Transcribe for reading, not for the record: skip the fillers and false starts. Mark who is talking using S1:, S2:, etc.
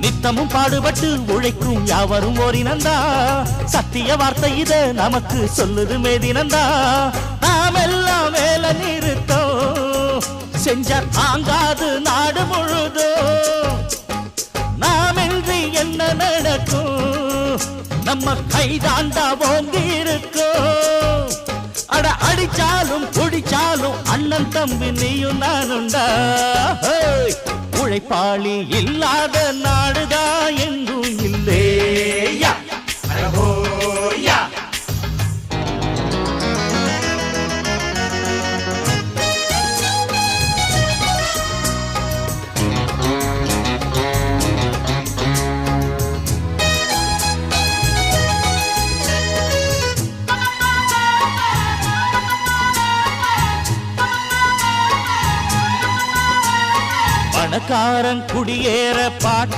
S1: நித்தமும் பாடுபட்டு உழைக்கும் யாவரும் ஓரினந்தா சத்திய வார்த்தை இத நமக்கு சொல்லுது மேதினந்தா நாம் எல்லாம் வேலை நிறுத்தம் செஞ்ச தாங்காது நாடு முழுதோ நாமின்றி என்ன நடக்கும் நம்ம கைதாண்டா ஓங்கி இருக்கும் அட அடிச்சாலும் குடிச்சாலும் அண்ணன் தம்பி நீயும் நானுண்டா உழைப்பாளி இல்லாத நாடுதா எங்கும் இல்லையா பணக்காரன் குடியேற பாட்டா